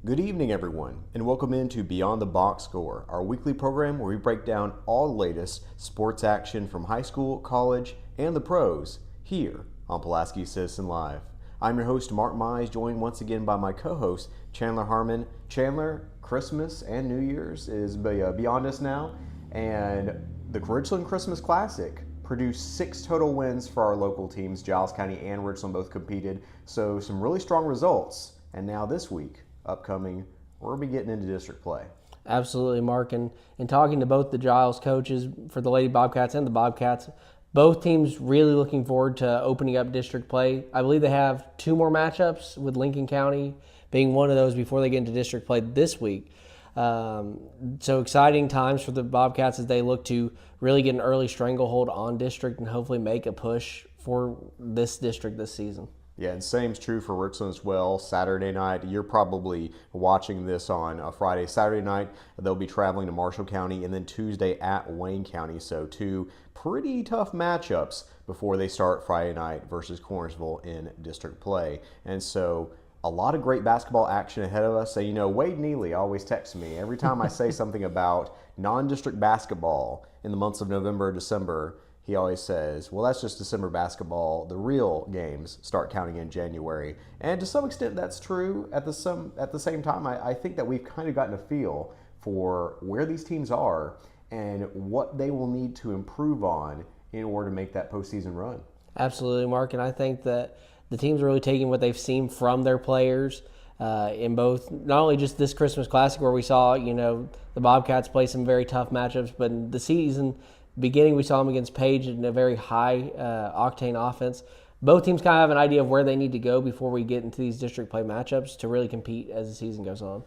Good evening, everyone, and welcome into Beyond the Box Score, our weekly program where we break down all the latest sports action from high school, college, and the pros here on Pulaski Citizen Live. I'm your host, Mark Mize, joined once again by my co-host, Chandler Harmon. Chandler, Christmas and New Year's is beyond us now, and the Richland Christmas Classic produced 6 total wins for our local teams. Giles County and Richland both competed, so some really strong results. And now this week, upcoming, we'll be getting into district play. Absolutely, Mark. And talking to both the Giles coaches for the Lady Bobcats and the Bobcats, both teams really looking forward to opening up district play. I believe they have 2 more matchups, with Lincoln County being one of those before they get into district play this week. So exciting times for the Bobcats as they look to really get an early stranglehold on district and hopefully make a push for this district this season. Yeah, and same's true for Richland as well. Saturday night, you're probably watching this on a Friday. Saturday night, they'll be traveling to Marshall County, and then Tuesday at Wayne County. So 2 pretty tough matchups before they start Friday night versus Cornersville in district play. And so a lot of great basketball action ahead of us. So, you know, Wade Neely always texts me every time I say something about non-district basketball in the months of November or December. He always says, well, that's just December basketball. The real games start counting in January. And to some extent, that's true. At the same time, I think that we've kind of gotten a feel for where these teams are and what they will need to improve on in order to make that postseason run. Absolutely, Mark. And I think that the teams are really taking what they've seen from their players in both, not only just this Christmas Classic where we saw, the Bobcats play some very tough matchups, but in the season beginning, we saw them against Page in a very high octane offense. Both teams kind of have an idea of where they need to go before we get into these district play matchups to really compete as the season goes on.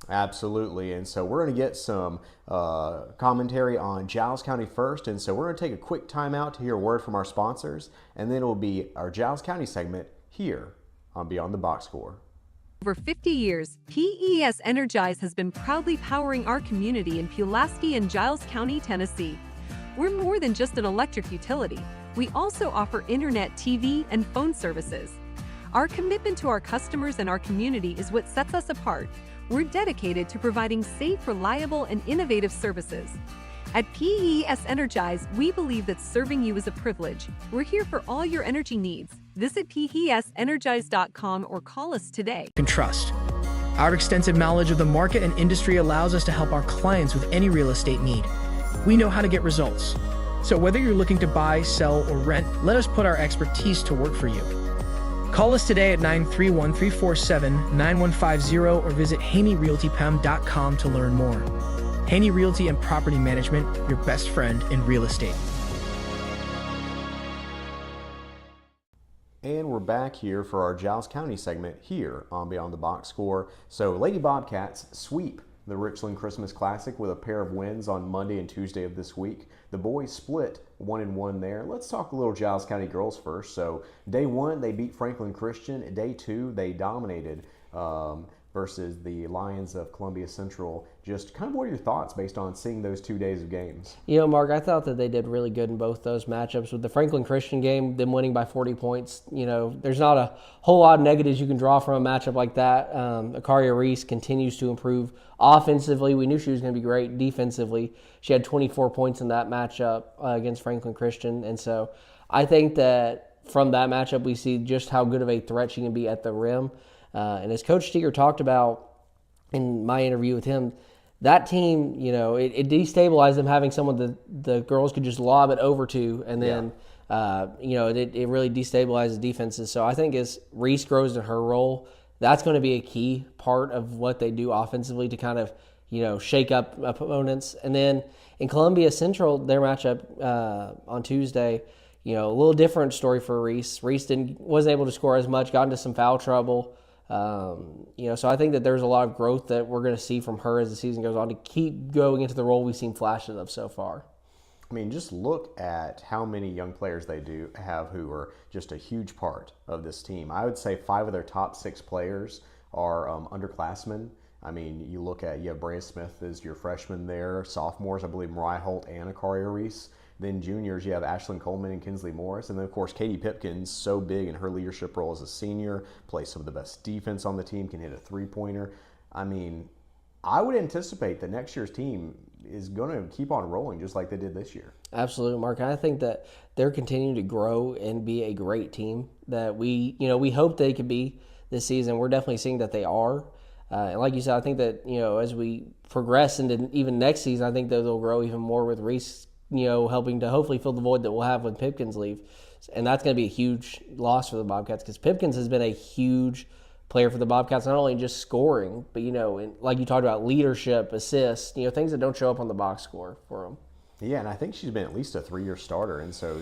Absolutely. And so we're going to get some commentary on Giles County first. And so we're going to take a quick time out to hear a word from our sponsors. And then it will be our Giles County segment here on Beyond the Box Score. Over 50 years, PES Energize has been proudly powering our community in Pulaski and Giles County, Tennessee. We're more than just an electric utility. We also offer internet, TV, and phone services. Our commitment to our customers and our community is what sets us apart. We're dedicated to providing safe, reliable, and innovative services. At PES Energize, we believe that serving you is a privilege. We're here for all your energy needs. Visit PESenergize.com or call us today. Can trust. Our extensive knowledge of the market and industry allows us to help our clients with any real estate need. We know how to get results. So whether you're looking to buy, sell, or rent, let us put our expertise to work for you. Call us today at 931-347-9150 or visit HaneyRealtyPem.com to learn more. Haney Realty and Property Management, your best friend in real estate. And we're back here for our Giles County segment here on Beyond the Box Score. So Lady Bobcats sweep the Richland Christmas Classic with a pair of wins on Monday and Tuesday of this week. The boys split 1-1 there. Let's talk a little Giles County girls first. So day 1, they beat Franklin Christian. Day 2, they dominated versus the Lions of Columbia Central. Just kind of what are your thoughts based on seeing those 2 days of games? Mark, I thought that they did really good in both those matchups. With the Franklin Christian game, them winning by 40 points, there's not a whole lot of negatives you can draw from a matchup like that. Akaria Reese continues to improve offensively. We knew she was going to be great defensively. She had 24 points in that matchup against Franklin Christian. And so I think that from that matchup, we see just how good of a threat she can be at the rim. And as Coach Steger talked about in my interview with him, that team, it destabilized them having someone the girls could just lob it over to, and then, it really destabilizes defenses. So I think as Reese grows in her role, that's going to be a key part of what they do offensively to kind of, shake up opponents. And then in Columbia Central, their matchup on Tuesday, a little different story for Reese. Reese wasn't able to score as much, got into some foul trouble. So I think that there's a lot of growth that we're going to see from her as the season goes on to keep going into the role we've seen flashes of so far. I mean, just look at how many young players they do have who are just a huge part of this team. I would say 5 of their top 6 players are underclassmen. I mean, you have Brandon Smith as your freshman there, sophomores, I believe Mariah Holt and Akaria Reese. Then juniors, you have Ashlyn Coleman and Kinsley Morris. And then, of course, Katie Pipkins, so big in her leadership role as a senior, plays some of the best defense on the team, can hit a three-pointer. I mean, I would anticipate that next year's team is going to keep on rolling just like they did this year. Absolutely, Mark. I think that they're continuing to grow and be a great team that we hope they could be this season. We're definitely seeing that they are. And like you said, I think that, as we progress into even next season, I think that they'll grow even more with Reese, helping to hopefully fill the void that we'll have when Pipkins leave. And that's going to be a huge loss for the Bobcats because Pipkins has been a huge player for the Bobcats, not only just scoring, but, and like you talked about, leadership, assists, things that don't show up on the box score for them. Yeah, and I think she's been at least a 3-year starter. And so,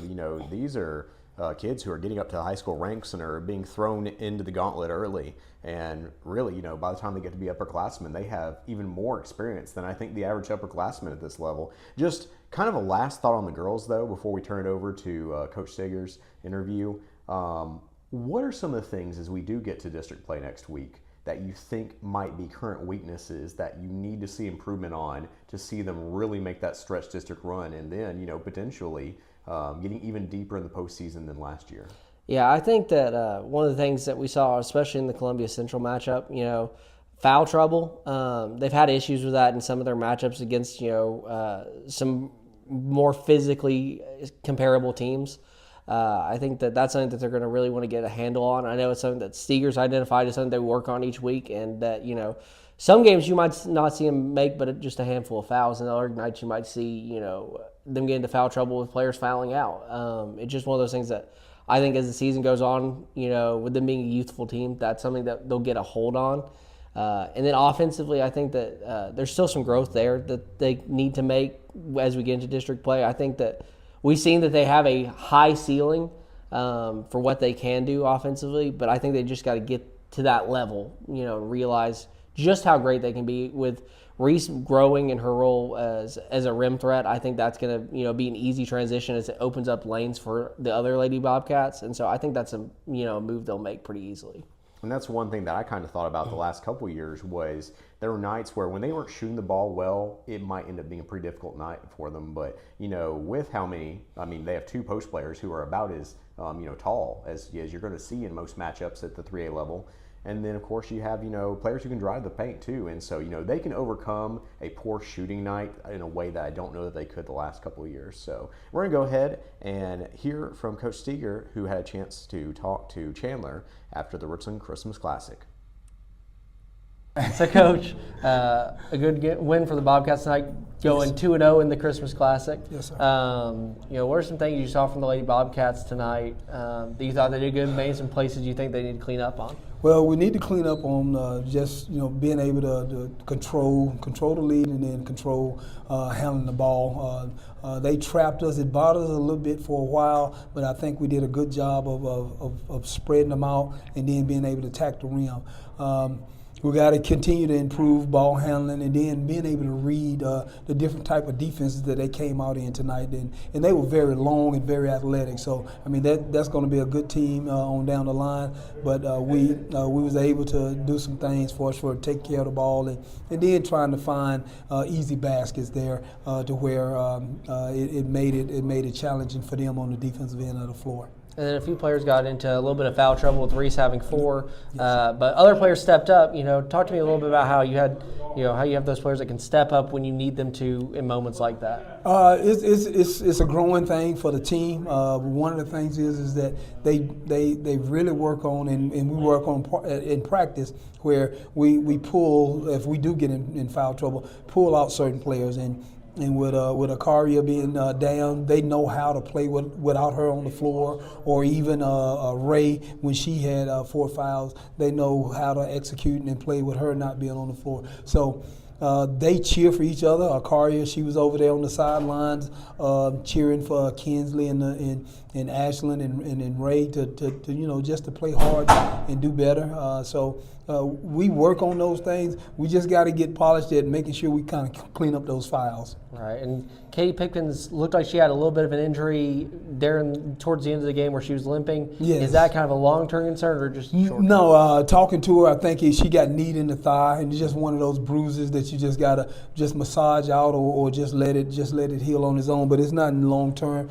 these are kids who are getting up to the high school ranks and are being thrown into the gauntlet early. And really, by the time they get to be upperclassmen, they have even more experience than I think the average upperclassman at this level. Just kind of a last thought on the girls, though, before we turn it over to Coach Steger's interview. What are some of the things as we do get to district play next week that you think might be current weaknesses that you need to see improvement on to see them really make that stretch district run and then, potentially getting even deeper in the postseason than last year? Yeah, I think that one of the things that we saw, especially in the Columbia Central matchup, foul trouble. They've had issues with that in some of their matchups against, some more physically comparable teams. I think that that's something that they're going to really want to get a handle on. I know it's something that Steger's identified as something they work on each week, and that, some games you might not see them make, but just a handful of fouls, and other nights you might see, them get into foul trouble with players fouling out. It's just one of those things that I think as the season goes on, with them being a youthful team, that's something that they'll get a hold on. And then offensively, I think that there's still some growth there that they need to make as we get into district play. I think that we've seen that they have a high ceiling for what they can do offensively, but I think they just got to get to that level, and realize just how great they can be with Reese growing in her role as a rim threat. I think that's going to be an easy transition as it opens up lanes for the other Lady Bobcats, and so I think that's a move they'll make pretty easily. And that's one thing that I kind of thought about the last couple of years was there were nights where when they weren't shooting the ball well, it might end up being a pretty difficult night for them. But, with how many, they have 2 post players who are about as, tall as you're going to see in most matchups at the 3A level. And then, of course, you have, players who can drive the paint too. And so, they can overcome a poor shooting night in a way that I don't know that they could the last couple of years. So we're going to go ahead and hear from Coach Steger, who had a chance to talk to Chandler after the Richland Christmas Classic. So, Coach, a good win for the Bobcats tonight, going 2-0 in the Christmas Classic. Yes, sir. What are some things you saw from the Lady Bobcats tonight that you thought they did good, maybe some places you think they need to clean up on? Well, we need to clean up on just being able to control the lead and then control handling the ball. They trapped us. It bothered us a little bit for a while, but I think we did a good job of spreading them out and then being able to attack the rim. We got to continue to improve ball handling and then being able to read the different type of defenses that they came out in tonight. And they were very long and very athletic. So, that's going to be a good team on down the line. But we was able to do some things for us for take care of the ball and then trying to find easy baskets there to where it made it challenging for them on the defensive end of the floor. And then a few players got into a little bit of foul trouble with Reese having 4, but other players stepped up. Talk to me a little bit about how you had, how you have those players that can step up when you need them to in moments like that. It's a growing thing for the team. One of the things is that they really work on and we work on in practice where we pull, if we do get in foul trouble, pull out certain players and with Akaria being down, they know how to play without her on the floor, or even Ray, when she had 4 fouls, they know how to execute and play with her not being on the floor. So they cheer for each other. Akaria, she was over there on the sidelines cheering for Kinsley and and Ashland and Ray to just to play hard and do better. We work on those things. We just got to get polished at making sure we kind of clean up those files. Right, and Katie Pickens looked like she had a little bit of an injury there towards the end of the game where she was limping. Yes. Is that kind of a long-term concern or just short-term? No, talking to her, I think she got knee in the thigh, and it's just one of those bruises that you just gotta just massage out or just let it heal on its own. But it's not in long term.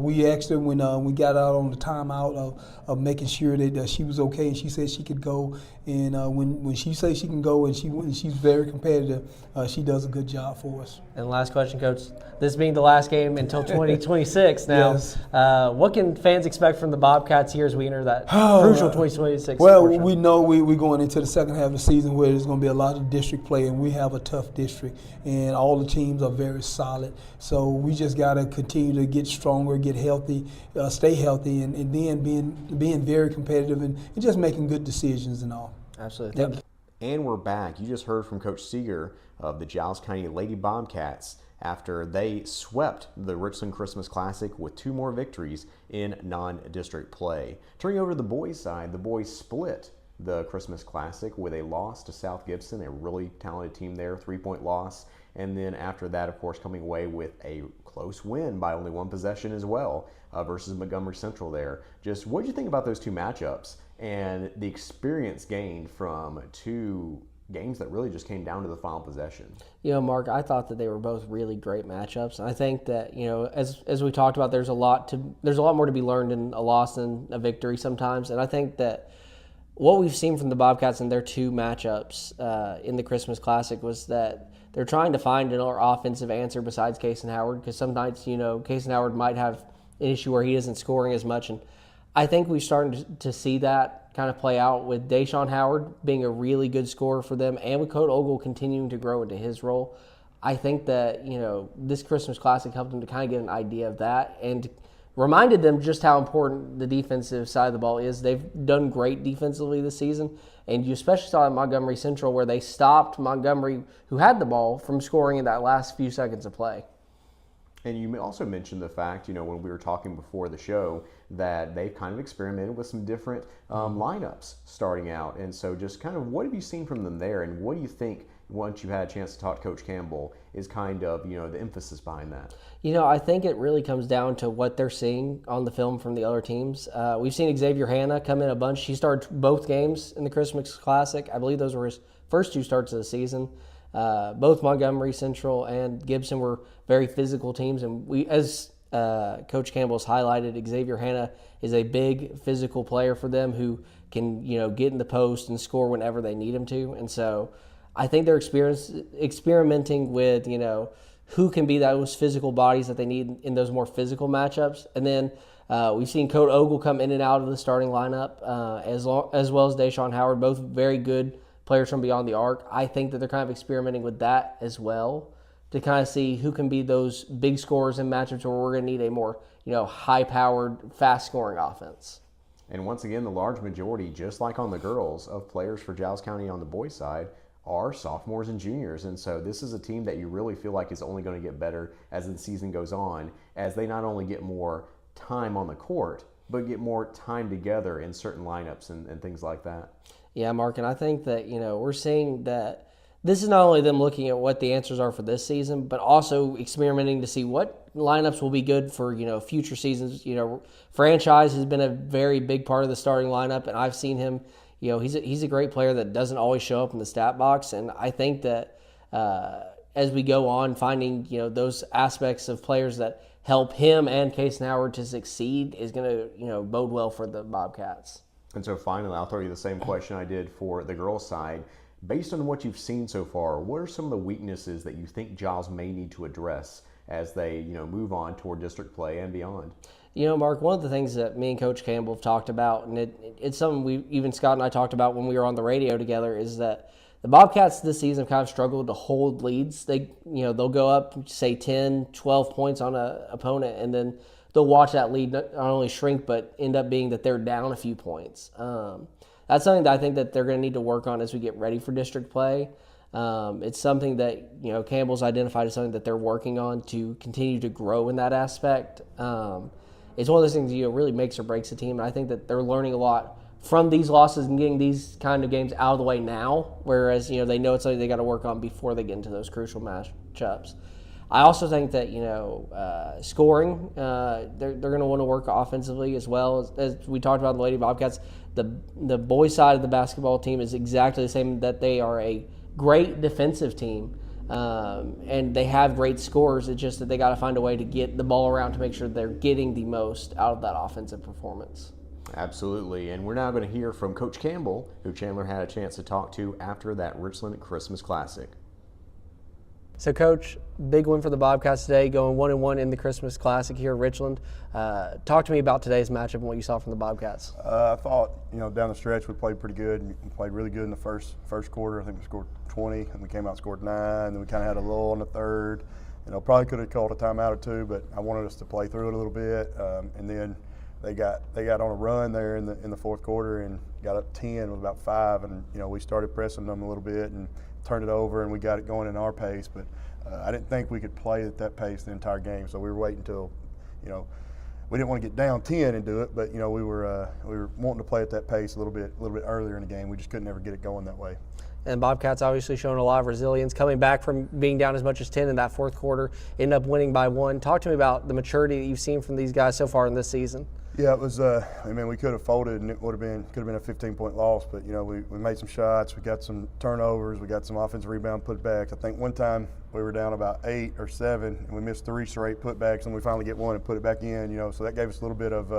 We asked her when we got out on the timeout of making sure that she was okay, and she said she could go. And when she says she can go and she's very competitive, she does a good job for us. And last question, Coach. This being the last game until 2026 now, Yes. What can fans expect from the Bobcats here as we enter that crucial 2026 Well, portion? we know we're going into the second half of the season where there's going to be a lot of district play, and we have a tough district, and all the teams are very solid. So we just got to continue to get stronger, get healthy, stay healthy, and then being very competitive and just making good decisions and all. Absolutely. Yep. And we're back. You just heard from Coach Seeger of the Giles County Lady Bobcats after they swept the Richland Christmas Classic with 2 more victories in non-district play. Turning over to the boys' side, the boys split the Christmas Classic with a loss to South Gibson, a really talented team there, 3-point loss. And then after that, of course, coming away with a close win by only 1 possession as well versus Montgomery Central there. Just what did you think about those 2 matchups and the experience gained from 2 games that really just came down to the final possession? Mark, I thought that they were both really great matchups. I think that, as we talked about, there's a lot more to be learned in a loss than a victory sometimes. And I think that what we've seen from the Bobcats in their 2 matchups in the Christmas Classic was that they're trying to find another offensive answer besides Cason Howard, because some nights, Cason Howard might have an issue where he isn't scoring as much. And I think we're starting to see that kind of play out with Deshaun Howard being a really good scorer for them and with Code Ogle continuing to grow into his role. I think that, this Christmas Classic helped them to kind of get an idea of that and reminded them just how important the defensive side of the ball is. They've done great defensively this season, and you especially saw at Montgomery Central where they stopped Montgomery, who had the ball, from scoring in that last few seconds of play. And you also mentioned the fact, when we were talking before the show, that they've kind of experimented with some different lineups starting out. And so just kind of what have you seen from them there, and what do you think, once you had a chance to talk to Coach Campbell, is kind of, the emphasis behind that? I think it really comes down to what they're seeing on the film from the other teams. We've seen Xavier Hanna come in a bunch. He started both games in the Christmas Classic. I believe those were his first 2 starts of the season. Both Montgomery Central and Gibson were very physical teams, and we, as Coach Campbell's highlighted, Xavier Hanna is a big physical player for them who can get in the post and score whenever they need him to. And so I think they're experimenting with who can be those physical bodies that they need in those more physical matchups. And then we've seen Code Ogle come in and out of the starting lineup as well as Deshaun Howard, both very good players from beyond the arc. I think that they're kind of experimenting with that as well to kind of see who can be those big scorers in matchups where we're going to need a more, high-powered, fast-scoring offense. And once again, the large majority, just like on the girls, of players for Giles County on the boys' side are sophomores and juniors. And so this is a team that you really feel like is only going to get better as the season goes on, as they not only get more time on the court, but get more time together in certain lineups and things like that. Yeah, Mark, and I think that, we're seeing that this is not only them looking at what the answers are for this season, but also experimenting to see what lineups will be good for, future seasons. Franchise has been a very big part of the starting lineup, and I've seen him, he's a great player that doesn't always show up in the stat box, and I think that as we go on, finding, those aspects of players that help him and Cason Howard to succeed is going to, bode well for the Bobcats. And so finally, I'll throw you the same question I did for the girls' side. Based on what you've seen so far, what are some of the weaknesses that you think Giles may need to address as they, move on toward district play and beyond? Mark, one of the things that me and Coach Campbell have talked about, and it's something even Scott and I talked about when we were on the radio together, is that the Bobcats this season have kind of struggled to hold leads. They, they'll go up, say 10, 12 points on an opponent, and then they'll watch that lead not only shrink, but end up being that they're down a few points. That's something that I think that they're going to need to work on as we get ready for district play. It's something that, Campbell's identified as something that they're working on to continue to grow in that aspect. it's one of those things really makes or breaks a team. And I think that they're learning a lot from these losses and getting these kind of games out of the way now, whereas they know it's something they got to work on before they get into those crucial matchups. I also think that scoring, they're going to want to work offensively as well. As we talked about the Lady Bobcats, the boys side of the basketball team is exactly the same, that they are a great defensive team, and they have great scores. It's just that they got to find a way to get the ball around to make sure they're getting the most out of that offensive performance. Absolutely, and we're now going to hear from Coach Campbell, who Chandler had a chance to talk to after that Richland Christmas Classic. So, Coach, big win for the Bobcats today, going 1-1 in the Christmas Classic here at Richland. Talk to me about today's matchup and what you saw from the Bobcats. I thought, down the stretch we played pretty good. We played really good in the first quarter. I think we scored 20, and we came out and scored 9. And then we kind of had a lull in the third. Probably could have called a timeout or two, but I wanted us to play through it a little bit. And then they got on a run there in the fourth quarter and got up 10 with about 5, and we started pressing them a little bit and turned it over, and we got it going in our pace. But I didn't think we could play at that pace the entire game, so we were waiting until we didn't want to get down 10 and do it, but we were wanting to play at that pace a little bit earlier in the game. We just couldn't ever get it going that way. And Bobcats obviously showing a lot of resilience, coming back from being down as much as 10 in that fourth quarter, ended up winning by 1. Talk to me about the maturity that you've seen from these guys so far in this season. Yeah, it was. We could have folded, and it could have been a 15-point loss. But we made some shots, we got some turnovers, we got some offensive rebound putbacks. I think one time we were down about 8 or 7, and we missed 3 straight putbacks, and we finally get one and put it back in. So that gave us a little bit of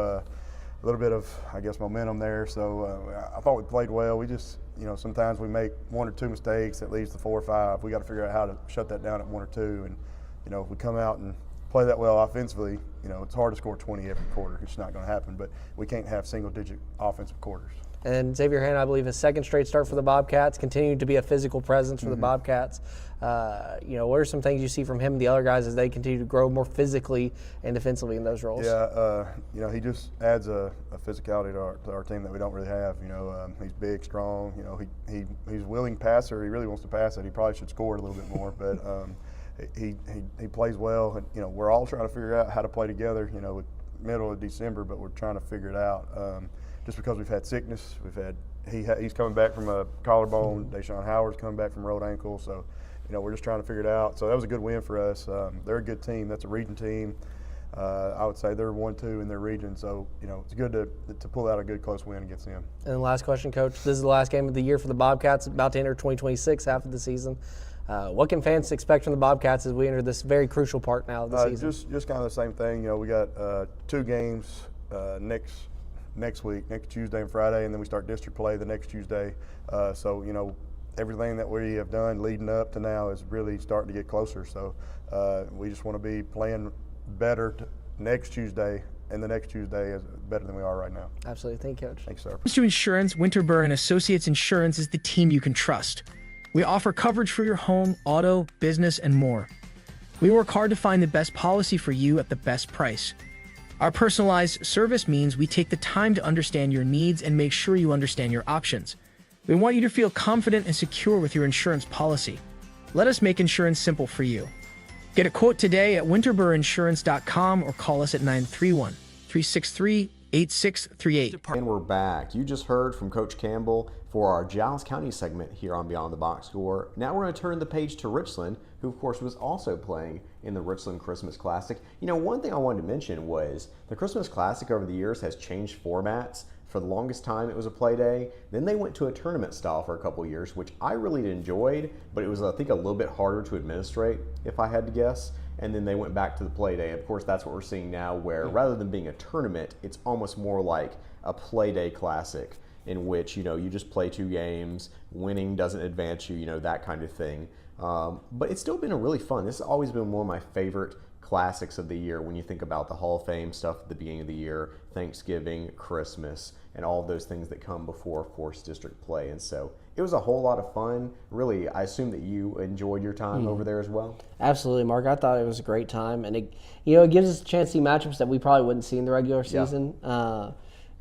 I guess momentum there. So I thought we played well. We just sometimes we make 1 or 2 mistakes that leads to 4 or 5. We got to figure out how to shut that down at 1 or 2. And if we come out and play that well offensively, it's hard to score 20 every quarter. It's not going to happen, but we can't have single-digit offensive quarters. And Xavier Hanna, I believe, his second straight start for the Bobcats, continuing to be a physical presence for the Bobcats. What are some things you see from him and the other guys as they continue to grow more physically and defensively in those roles? Yeah, he just adds a physicality to our team that we don't really have. He's big, strong. He's a willing passer. He really wants to pass it. He probably should score it a little bit more, but he plays well. And we're all trying to figure out how to play together. With middle of December, but we're trying to figure it out. Just because we've had sickness, he's coming back from a collarbone. Deshaun Howard's coming back from rolled ankle. So, we're just trying to figure it out. So that was a good win for us. They're a good team. That's a region team. I would say they're 1-2 in their region. So, it's good to pull out a good close win against them. And the last question, Coach. This is the last game of the year for the Bobcats, about to enter 2026, half of the season. What can fans expect from the Bobcats as we enter this very crucial part now of the season? Just kind of the same thing. We got 2 games next week, next Tuesday and Friday, and then we start district play the next Tuesday. So everything that we have done leading up to now is really starting to get closer. So we just want to be playing better next Tuesday, and the next Tuesday is better than we are right now. Absolutely. Thank you, Coach. Thanks, sir. To insurance, Winterburn and Associates Insurance is the team you can trust. We offer coverage for your home, auto, business, and more. We work hard to find the best policy for you at the best price. Our personalized service means we take the time to understand your needs and make sure you understand your options. We want you to feel confident and secure with your insurance policy. Let us make insurance simple for you. Get a quote today at winterburinsurance.com or call us at 931-363-8638. And we're back. You just heard from Coach Campbell for our Giles County segment here on Beyond the Box Score. Now we're going to turn the page to Richland, who of course was also playing in the Richland Christmas Classic. One thing I wanted to mention was the Christmas Classic over the years has changed formats. For the longest time, it was a play day. Then they went to a tournament style for a couple of years, which I really enjoyed, but it was, I think, a little bit harder to administrate, if I had to guess. And then they went back to the play day. Of course, that's what we're seeing now, where rather than being a tournament, it's almost more like a play day classic in which, you just play 2 games, winning doesn't advance you, that kind of thing. But it's still been a really fun. This has always been one of my favorite classics of the year when you think about the Hall of Fame stuff at the beginning of the year, Thanksgiving, Christmas, and all of those things that come before, of course, district play. And so it was a whole lot of fun. Really, I assume that you enjoyed your time over there as well? Absolutely, Mark. I thought it was a great time. And it gives us a chance to see matchups that we probably wouldn't see in the regular season. Yeah.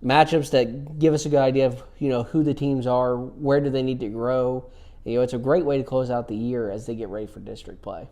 Matchups that give us a good idea of, who the teams are, where do they need to grow. It's a great way to close out the year as they get ready for district play.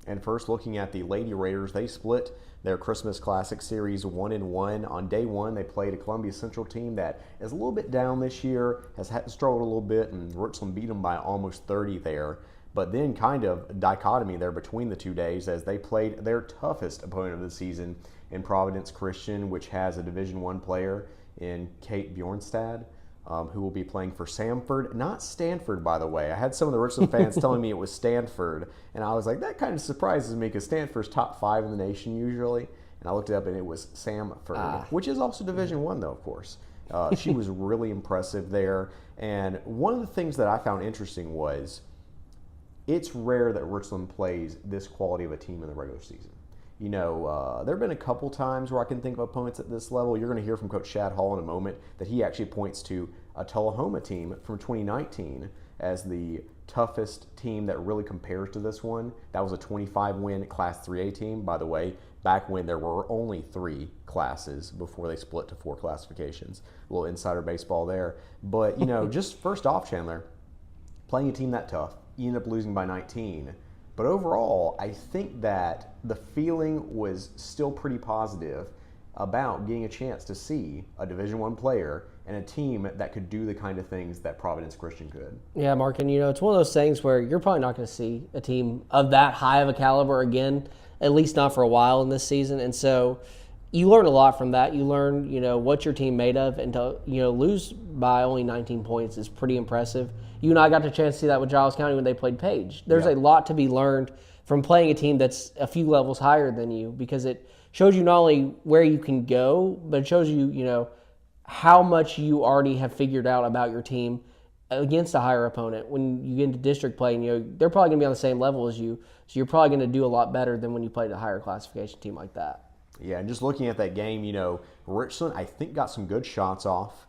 And first, looking at the Lady Raiders, they split their Christmas Classic Series 1-1. On day one, they played a Columbia Central team that is a little bit down this year, has struggled a little bit, and Richland beat them by almost 30 there. But then kind of dichotomy there between the 2 days as they played their toughest opponent of the season in Providence Christian, which has a Division I player in Kate Bjornstad, who will be playing for Samford, not Stanford, by the way. I had some of the Richland fans telling me it was Stanford, and I was like, that kind of surprises me because Stanford's top 5 in the nation usually. And I looked it up, and it was Samford, which is also Division I, though, of course. She was really impressive there. And one of the things that I found interesting was it's rare that Richland plays this quality of a team in the regular season. You know, there have been a couple times where I can think of opponents at this level. You're going to hear from Coach Chad Hall in a moment that he actually points to a Tullahoma team from 2019 as the toughest team that really compares to this one. That was a 25-win Class 3A team, by the way, back when there were only 3 classes before they split to 4 classifications. A little insider baseball there. But, you know, just first off, Chandler, playing a team that tough, you end up losing by 19. But overall, I think that the feeling was still pretty positive about getting a chance to see a Division I player and a team that could do the kind of things that Providence Christian could. Yeah, Mark, and you know, it's one of those things where you're probably not going to see a team of that high of a caliber again, at least not for a while in this season. And so you learn a lot from that. You learn, you know, what your team made of, and to, you know, lose by only 19 points is pretty impressive. You and I got the chance to see that with Giles County when they played Page. There's a lot to be learned from playing a team that's a few levels higher than you, because it shows you not only where you can go, but it shows you, you know, how much you already have figured out about your team against a higher opponent. When you get into district play, and, you know, they're probably going to be on the same level as you, so you're probably going to do a lot better than when you played a higher classification team like that. Yeah, and just looking at that game, you know, Richland, I think, got some good shots off.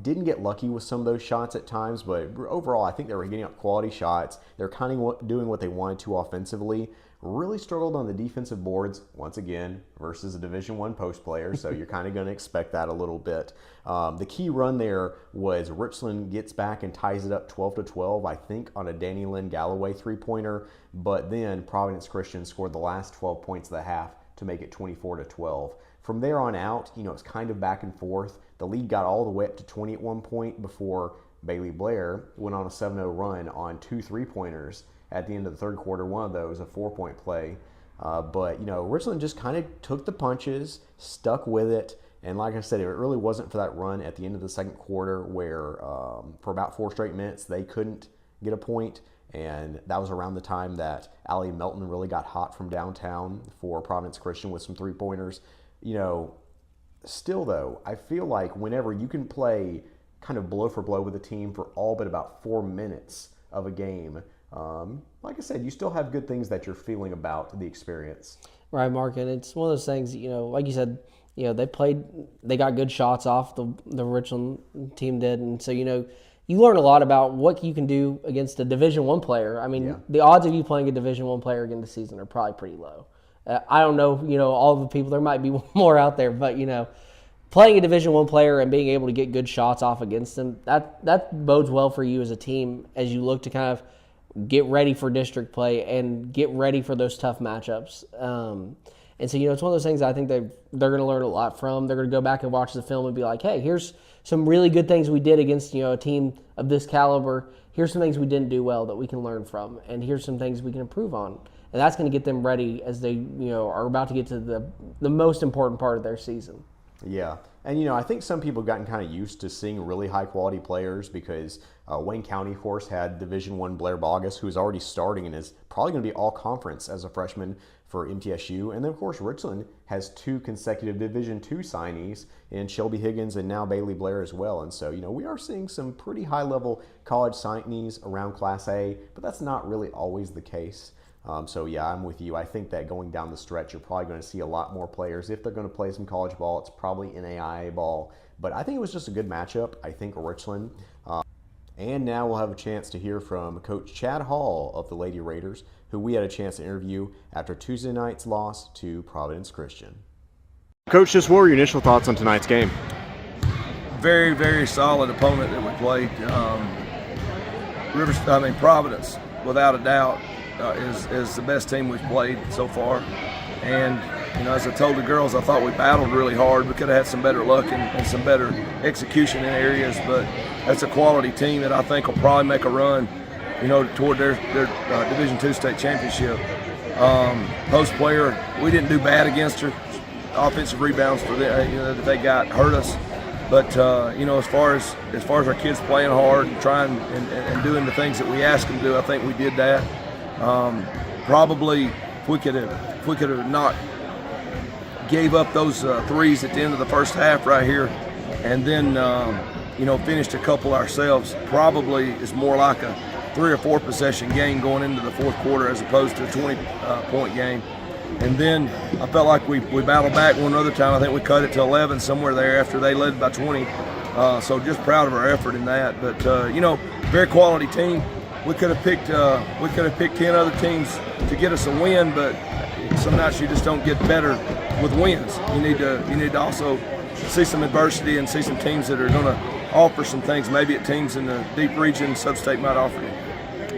Didn't get lucky with some of those shots at times, but overall, I think they were getting up quality shots. They're kind of doing what they wanted to offensively. Really struggled on the defensive boards, once again, versus a Division I post player, so you're kind of going to expect that a little bit. The key run there was Richland gets back and ties it up 12-12, I think, on a Danny Lynn Galloway three-pointer, but then Providence Christian scored the last 12 points of the half to make it 24-12. From there on out, you know, it's kind of back and forth. The lead got all the way up to 20 at one point before Bailey Blair went on a 7-0 run on 2 3-pointers at the end of the third quarter. One of those, a 4-point play. But, you know, Richland just kind of took the punches, stuck with it. And like I said, it really wasn't for that run at the end of the second quarter where for about 4 straight minutes they couldn't get a point. And that was around the time that Allie Melton really got hot from downtown for Providence Christian with some 3-pointers. You know, still though, I feel like whenever you can play kind of blow for blow with a team for all but about 4 minutes of a game, like I said, you still have good things that you're feeling about the experience. Right, Mark, and it's one of those things, you know, like you said, you know, they got good shots off, the Richland team did, and so, you know, you learn a lot about what you can do against a Division I player. I mean, the odds of you playing a Division I player again this season are probably pretty low. I don't know, you know, all the people, there might be more out there, but, you know, playing a Division I player and being able to get good shots off against them, that bodes well for you as a team as you look to kind of get ready for district play and get ready for those tough matchups. And so, you know, it's one of those things I think they're going to learn a lot from. They're going to go back and watch the film and be like, hey, here's some really good things we did against, you know, a team of this caliber. Here's some things we didn't do well that we can learn from, and here's some things we can improve on. And that's going to get them ready as they, you know, are about to get to the most important part of their season. Yeah. And, you know, I think some people have gotten kind of used to seeing really high-quality players because Wayne County, of course, had Division I Blair Bogus, who is already starting and is probably going to be all-conference as a freshman for MTSU. And then, of course, Richland has 2 consecutive Division II signees in Shelby Higgins and now Bailey Blair as well. And so, you know, we are seeing some pretty high-level college signees around Class A, but that's not really always the case. So, yeah, I'm with you. I think that going down the stretch, you're probably going to see a lot more players. If they're going to play some college ball, it's probably NAIA ball. But I think it was just a good matchup. I think Richland. And now we'll have a chance to hear from Coach Chad Hall of the Lady Raiders, who we had a chance to interview after Tuesday night's loss to Providence Christian. Coach, just what were your initial thoughts on tonight's game? Very, very solid opponent that we played. Providence, without a doubt. is the best team we've played so far. And as I told the girls, I thought we battled really hard. We could have had some better luck and some better execution in areas, but that's a quality team that I think will probably make a run, toward their Division II state championship. Post player, we didn't do bad against her. Offensive rebounds for them, that they got hurt us. But as far as our kids playing hard and trying and doing the things that we asked them to do, I think we did that. Probably if we could have not gave up those threes at the end of the first half right here, and then finished a couple ourselves, probably is more like a 3 or 4 possession game going into the fourth quarter as opposed to a 20-point game. And then I felt like we battled back one other time. I think we cut it to 11 somewhere there after they led by 20. So just proud of our effort in that. But very quality team. We could have picked 10 other teams to get us a win, but some nights you just don't get better with wins. You need to also see some adversity and see some teams that are going to offer some things maybe at teams in the deep region sub-state might offer you.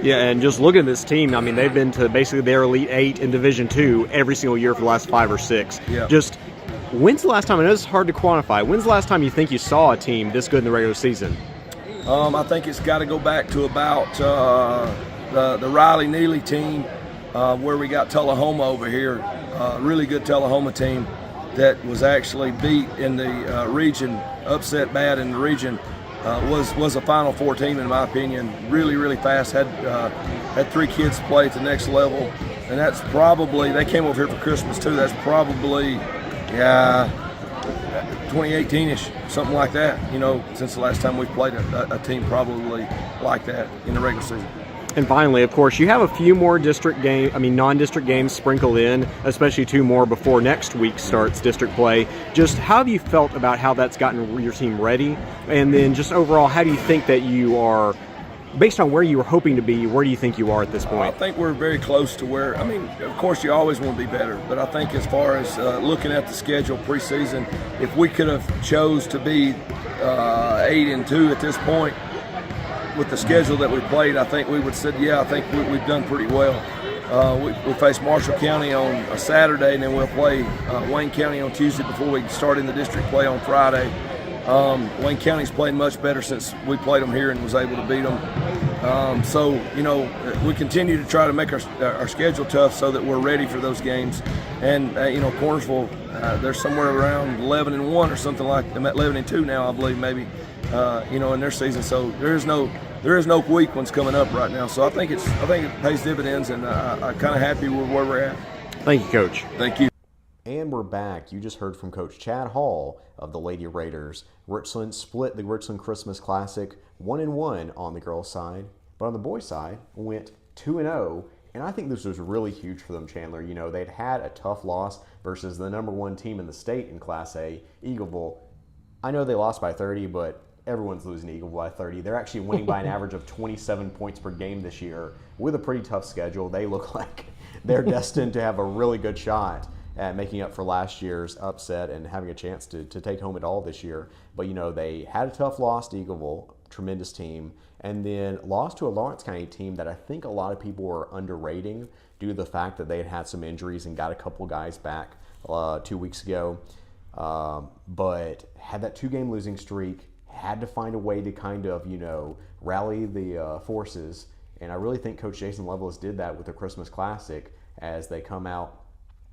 Yeah, and just looking at this team, I mean, they've been to basically their Elite 8 in Division II every single year for the last 5 or 6. Yeah. Just, when's the last time, I know it's hard to quantify, when's the last time you think you saw a team this good in the regular season? I think it's got to go back to about the Riley Neely team where we got Tullahoma over here, really good Tullahoma team that was actually beat in the region, upset bad in the region. Was a Final Four team in my opinion. Really, really fast. Had 3 kids play at the next level, and that's probably, they came over here for Christmas too. That's probably 2018ish, something like that. Since the last time we played a team probably like that in the regular season. And finally, of course, you have a few more non-district games sprinkled in, especially 2 more before next week starts district play. Just how have you felt about how that's gotten your team ready? And then just overall, how do you think that you are, based on where you were hoping to be, where do you think you are at this point? I think we're very close to where, of course you always want to be better, but I think as far as looking at the schedule preseason, if we could have chose to be 8-2 at this point, with the schedule that we played, I think we would have said, I think we've done pretty well. We face Marshall County on a Saturday, and then we'll play Wayne County on Tuesday before we start in the district play on Friday. Wayne County's played much better since we played them here and was able to beat them. So we continue to try to make our schedule tough so that we're ready for those games. And Cornersville, they're somewhere around 11-1 or something like that. 11-2 now, I believe, maybe. In their season, so there is no weak ones coming up right now. So I think it pays dividends, and I'm kind of happy with where we're at. Thank you, Coach. Thank you. And we're back. You just heard from Coach Chad Hall of the Lady Raiders. Richland split the Richland Christmas Classic 1-1 on the girls' side, but on the boys' side went 2-0. And I think this was really huge for them, Chandler. They'd had a tough loss versus the #1 team in the state in Class A, Eagleville. I know they lost by 30, but everyone's losing to Eagleville by 30. They're actually winning by an average of 27 points per game this year with a pretty tough schedule. They look like they're destined to have a really good shot at making up for last year's upset and having a chance to take home it all this year. But, they had a tough loss to Eagleville, tremendous team, and then lost to a Lawrence County team that I think a lot of people were underrating due to the fact that they had some injuries and got a couple guys back 2 weeks ago. But had that 2-game losing streak, had to find a way to kind of, rally the forces. And I really think Coach Jason Lovelace did that with the Christmas Classic as they come out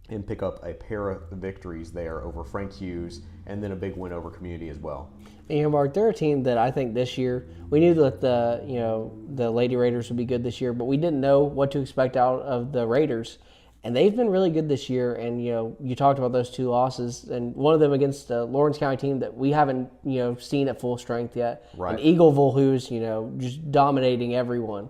and pick up a pair of victories there over Frank Hughes and then a big win over Community as well. Mark, they're a team that I think this year, we knew that the Lady Raiders would be good this year, but we didn't know what to expect out of the Raiders. And they've been really good this year, and you talked about those 2 losses, and one of them against the Lawrence County team that we haven't seen at full strength yet, right. And Eagleville, who's just dominating everyone.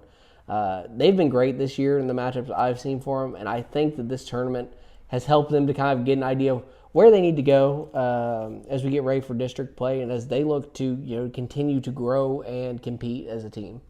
They've been great this year in the matchups I've seen for them, and I think that this tournament has helped them to kind of get an idea of where they need to go as we get ready for district play, and as they look to continue to grow and compete as a team.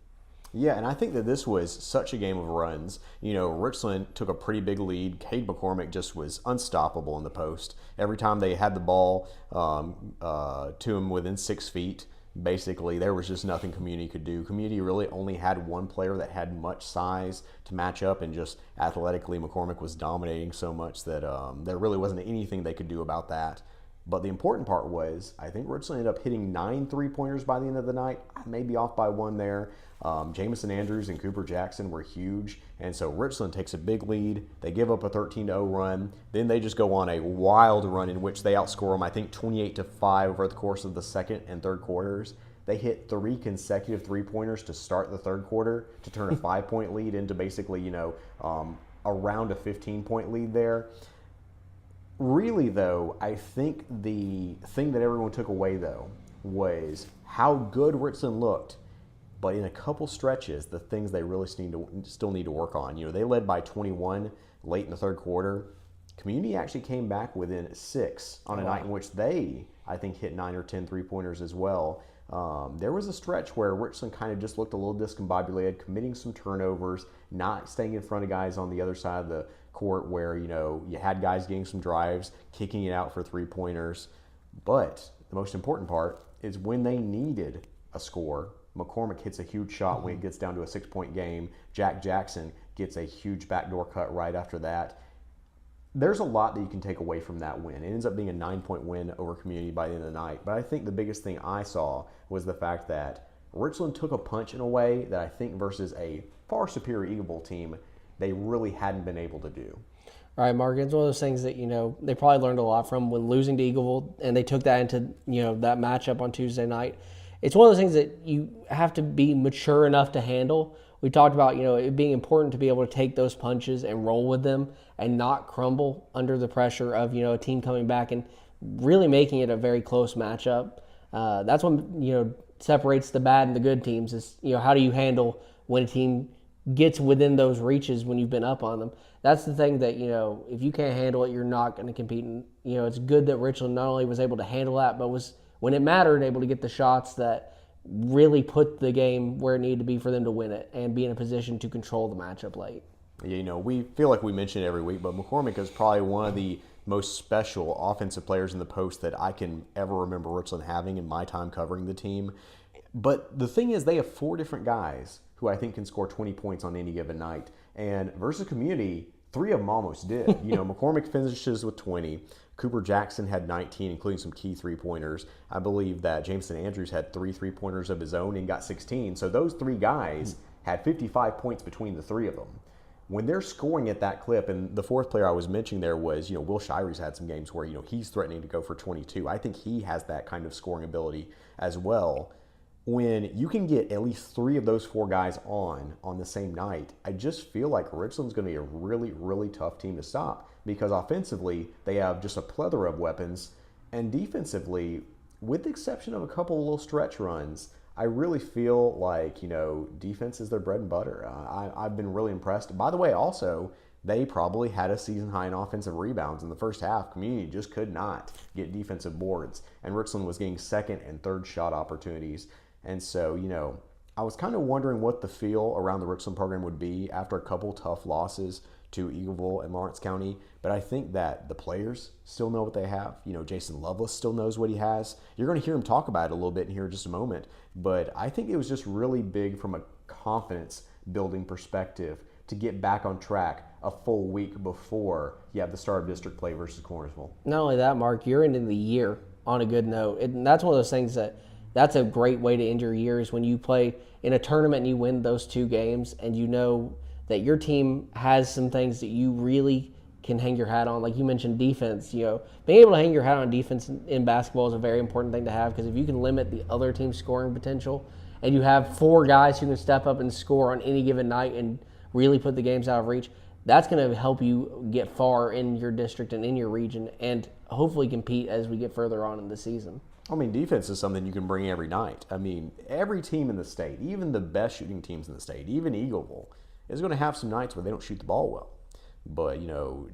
Yeah, and I think that this was such a game of runs. Richland took a pretty big lead. Cade McCormick just was unstoppable in the post. Every time they had the ball to him within 6 feet, basically there was just nothing Community could do. Community really only had one player that had much size to match up, and just athletically McCormick was dominating so much that there really wasn't anything they could do about that. But the important part was, I think Richland ended up hitting 9 3-pointers by the end of the night. I may be off by one there. Jamison Andrews and Cooper Jackson were huge, and so Richland takes a big lead. They give up a 13-0 run. Then they just go on a wild run in which they outscore them, I think, 28-5 over the course of the second and third quarters. They hit 3 consecutive 3-pointers to start the third quarter to turn a 5-point lead into basically, around a 15-point lead there. Really, though, I think the thing that everyone took away, though, was how good Richland looked. But in a couple stretches, the things they really still need to work on. They led by 21 late in the third quarter. Community actually came back within 6 on a night in which they, I think, hit 9 or 10 3-pointers as well. There was a stretch where Richland kind of just looked a little discombobulated, committing some turnovers, not staying in front of guys on the other side of the court where, you had guys getting some drives, kicking it out for 3-pointers. But the most important part is when they needed a score, McCormick hits a huge shot when it gets down to a 6-point game. Jack Jackson gets a huge backdoor cut right after that. There's a lot that you can take away from that win. It ends up being a 9-point win over Community by the end of the night. But I think the biggest thing I saw was the fact that Richland took a punch in a way that I think versus a far superior Eagleville team, they really hadn't been able to do. All right, Mark, it's one of those things that, they probably learned a lot from when losing to Eagleville, and they took that into, that matchup on Tuesday night. It's one of those things that you have to be mature enough to handle. We talked about, it being important to be able to take those punches and roll with them and not crumble under the pressure of, a team coming back and really making it a very close matchup. That's what, separates the bad and the good teams is, how do you handle when a team gets within those reaches when you've been up on them. That's the thing that, if you can't handle it, you're not going to compete. And, it's good that Richland not only was able to handle that, but was, when it mattered, able to get the shots that really put the game where it needed to be for them to win it and be in a position to control the matchup late. We feel like we mention it every week, but McCormick is probably one of the most special offensive players in the post that I can ever remember Richland having in my time covering the team. But the thing is, they have 4 different guys who I think can score 20 points on any given night. And versus Community, 3 of them almost did. McCormick finishes with 20. Cooper Jackson had 19, including some key 3-pointers. I believe that Jameson Andrews had 3 3-pointers of his own and got 16. So those 3 guys had 55 points between the 3 of them. When they're scoring at that clip, and the 4th player I was mentioning there was, Will Shire's had some games where, he's threatening to go for 22. I think he has that kind of scoring ability as well. When you can get at least 3 of those 4 guys on the same night, I just feel like Richland's going to be a really, really tough team to stop because offensively, they have just a plethora of weapons, and defensively, with the exception of a couple of little stretch runs, I really feel like, defense is their bread and butter. I've been really impressed. By the way, also, they probably had a season high in offensive rebounds in the first half. Community just could not get defensive boards, and Richland was getting second and third shot opportunities. And so, I was kind of wondering what the feel around the Richland program would be after a couple tough losses to Eagleville and Lawrence County. But I think that the players still know what they have. Jason Lovelace still knows what he has. You're going to hear him talk about it a little bit in here in just a moment. But I think it was just really big from a confidence building perspective to get back on track a full week before you have the start of district play versus Cornersville. Not only that, Mark, you're into the year on a good note. And that's one of those things that's a great way to end your year is when you play in a tournament and you win those 2 games and you know that your team has some things that you really can hang your hat on. Like you mentioned, defense. Being able to hang your hat on defense in basketball is a very important thing to have because if you can limit the other team's scoring potential and you have 4 guys who can step up and score on any given night and really put the games out of reach, that's going to help you get far in your district and in your region and hopefully compete as we get further on in the season. Defense is something you can bring every night. Every team in the state, even the best shooting teams in the state, even Eagleville, is going to have some nights where they don't shoot the ball well. But,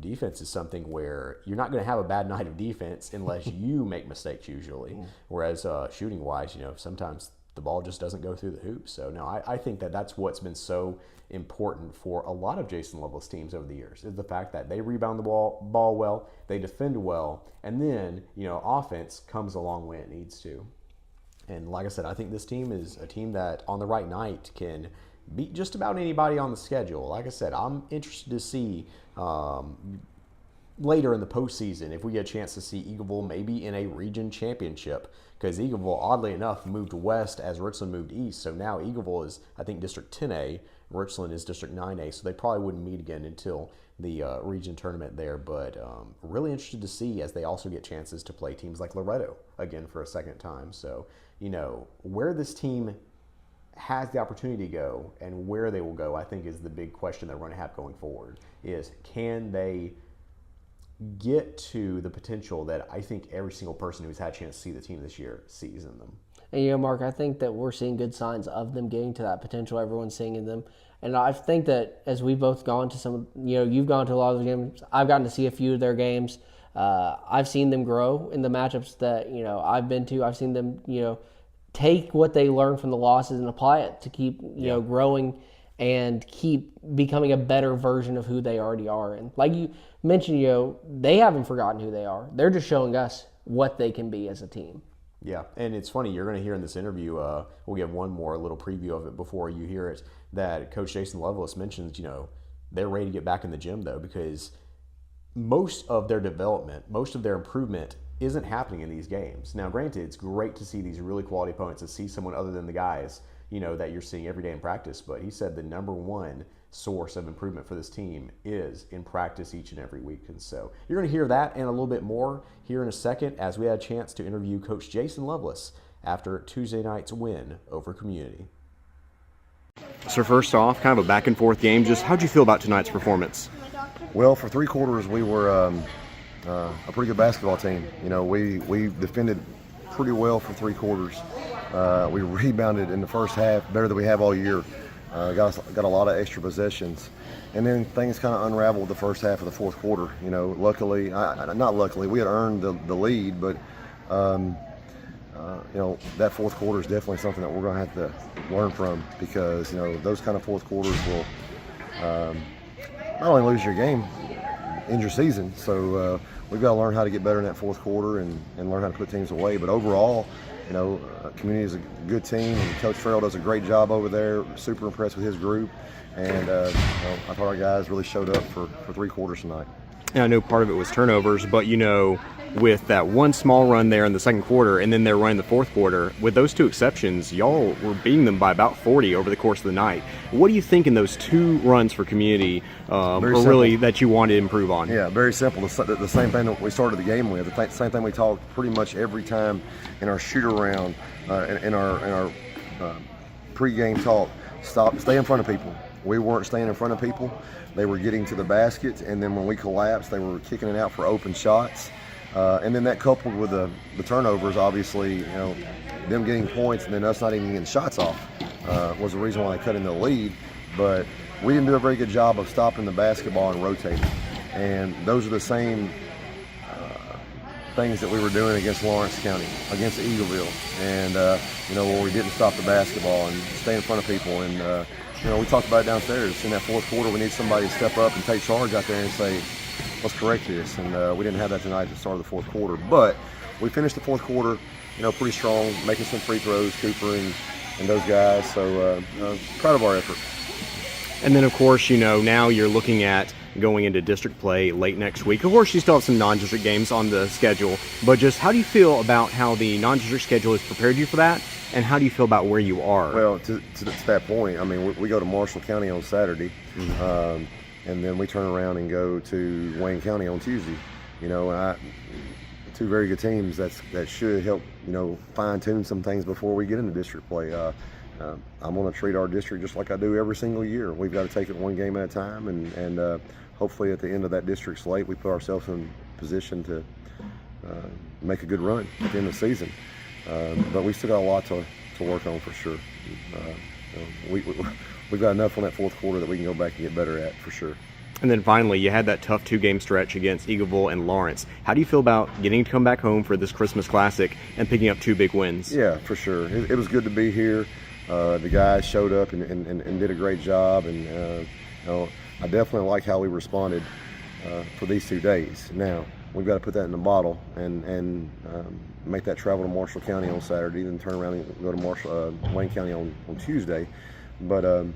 defense is something where you're not going to have a bad night of defense unless you make mistakes usually. Whereas shooting-wise, sometimes the ball just doesn't go through the hoops. So, no, I think that's what's been so important for a lot of Jason Lovelace teams over the years is the fact that they rebound the ball well, they defend well, and then, offense comes along when it needs to. And like I said, I think this team is a team that on the right night can beat just about anybody on the schedule. Like I said, I'm interested to see later in the postseason if we get a chance to see Eagleville maybe in a region championship, because Eagleville, oddly enough, moved west as Richland moved east. So now Eagleville is, I think, District 10A. Richland is District 9A, so they probably wouldn't meet again until the region tournament there. But really interested to see as they also get chances to play teams like Loretto again for a second time. So, where this team has the opportunity to go and where they will go, I think is the big question that we're going to have going forward, is can they get to the potential that I think every single person who's had a chance to see the team this year sees in them. And, Mark, I think that we're seeing good signs of them getting to that potential everyone's seeing in them. And I think that as we've both gone to some, you've gone to a lot of the games, I've gotten to see a few of their games. I've seen them grow in the matchups that, I've been to. I've seen them, take what they learned from the losses and apply it to keep, growing and keep becoming a better version of who they already are. And like you mentioned, they haven't forgotten who they are. They're just showing us what they can be as a team. Yeah, and it's funny, you're going to hear in this interview, we'll give one more little preview of it before you hear it, that Coach Jason Lovelace mentions, they're ready to get back in the gym, though, because most of their development, most of their improvement isn't happening in these games. Now, granted, it's great to see these really quality opponents, to see someone other than the guys, that you're seeing every day in practice, but he said the number one source of improvement for this team is in practice each and every week. And so you're going to hear that and a little bit more here in a second as we had a chance to interview Coach Jason Lovelace after Tuesday night's win over Community. So first off, kind of a back and forth game. Just how'd you feel about tonight's performance? Well, for three quarters, we were a pretty good basketball team. We defended pretty well for three quarters. We rebounded in the first half better than we have all year. Got a lot of extra possessions, and then things kind of unraveled the first half of the fourth quarter. Luckily, not luckily, we had earned the lead, but that fourth quarter is definitely something that we're going to have to learn from, because those kind of fourth quarters will not only lose your game, end your season. So we've got to learn how to get better in that fourth quarter and learn how to put teams away. But overall, Community is a good team, and Coach Farrell does a great job over there. Super impressed with his group, and I thought our guys really showed up for three quarters tonight. And I know part of it was turnovers, but with that one small run there in the second quarter, and then they're running the fourth quarter, with those two exceptions, y'all were beating them by about 40 over the course of the night. What do you think in those two runs for Community really that you wanted to improve on? Yeah, very simple. The same thing that we started the game with. The same thing we talked pretty much every time in our shoot around, in our pregame talk. Stay in front of people. We weren't staying in front of people. They were getting to the basket, and then when we collapsed, they were kicking it out for open shots. And then that coupled with the turnovers, obviously, them getting points and then us not even getting shots off was the reason why they cut into the lead. But we didn't do a very good job of stopping the basketball and rotating. And those are the same things that we were doing against Lawrence County, against Eagleville. And, where we didn't stop the basketball and stay in front of people. And, we talked about it downstairs. In that fourth quarter, we need somebody to step up and take charge out there and say, let's correct this. And we didn't have that tonight at the start of the fourth quarter. But we finished the fourth quarter, pretty strong, making some free throws, Cooper and those guys. So proud of our effort. And then, of course, now you're looking at going into district play late next week. Of course, you still have some non-district games on the schedule. But just how do you feel about how the non-district schedule has prepared you for that? And how do you feel about where you are? Well, to that point, we go to Marshall County on Saturday. Mm-hmm. And then we turn around and go to Wayne County on Tuesday. Two very good teams that should help, fine-tune some things before we get into district play. I'm going to treat our district just like I do every single year. We've got to take it one game at a time, and hopefully at the end of that district slate, we put ourselves in position to make a good run at the end of the season. But we still got a lot to work on for sure. We've got enough on that fourth quarter that we can go back and get better at for sure. And then finally, you had that tough two-game stretch against Eagleville and Lawrence. How do you feel about getting to come back home for this Christmas Classic and picking up two big wins? Yeah, for sure. It was good to be here. The guys showed up and did a great job. And I definitely like how we responded for these 2 days. Now, we've got to put that in the bottle and make that travel to Marshall County on Saturday, then turn around and go to Wayne County on Tuesday. But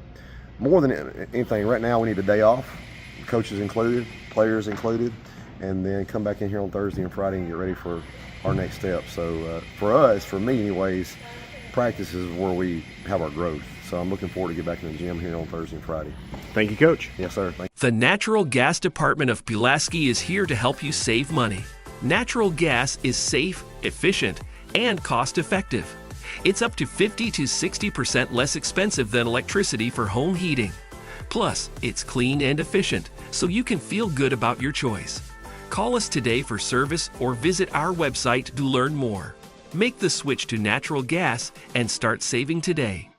more than anything, right now we need a day off, coaches included, players included, and then come back in here on Thursday and Friday and get ready for our next step. So for us, for me anyways, practice is where we have our growth. So I'm looking forward to get back in the gym here on Thursday and Friday. Thank you, Coach. Yes, sir. Thank you. The Natural Gas Department of Pulaski is here to help you save money. Natural gas is safe, efficient, and cost-effective. It's up to 50 to 60% less expensive than electricity for home heating. Plus, it's clean and efficient, so you can feel good about your choice. Call us today for service or visit our website to learn more. Make the switch to natural gas and start saving today.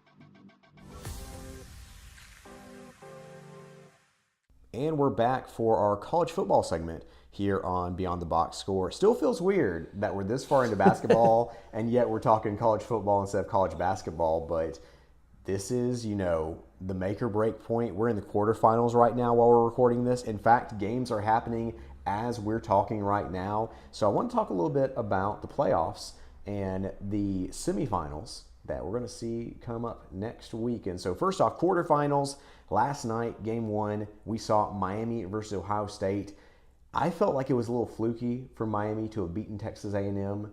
And we're back for our college football segment here on Beyond the Box Score. Still feels weird that we're this far into basketball and yet we're talking college football instead of college basketball, but this is, the make or break point. We're in the quarterfinals right now while we're recording this. In fact, games are happening as we're talking right now. So I want to talk a little bit about the playoffs and the semifinals that we're going to see come up next week. And so first off, quarterfinals. Last night, game one, we saw Miami versus Ohio State. I felt like it was a little fluky for Miami to have beaten Texas A&M.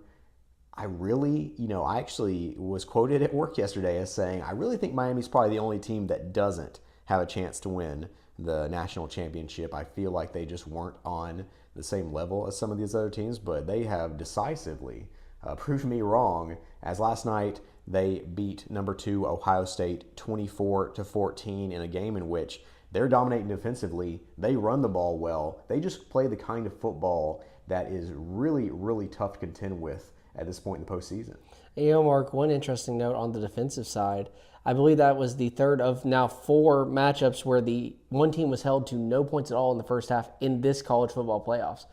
I really, I actually was quoted at work yesterday as saying, I really think Miami's probably the only team that doesn't have a chance to win the national championship. I feel like they just weren't on the same level as some of these other teams, but they have decisively proved me wrong, as last night they beat number 2 Ohio State 24-14 in a game in which they're dominating defensively. They run the ball well. They just play the kind of football that is really, really tough to contend with at this point in the postseason. Mark, one interesting note on the defensive side. I believe that was the third of now 4 matchups where the one team was held to no points at all in the first half in this college football playoffs.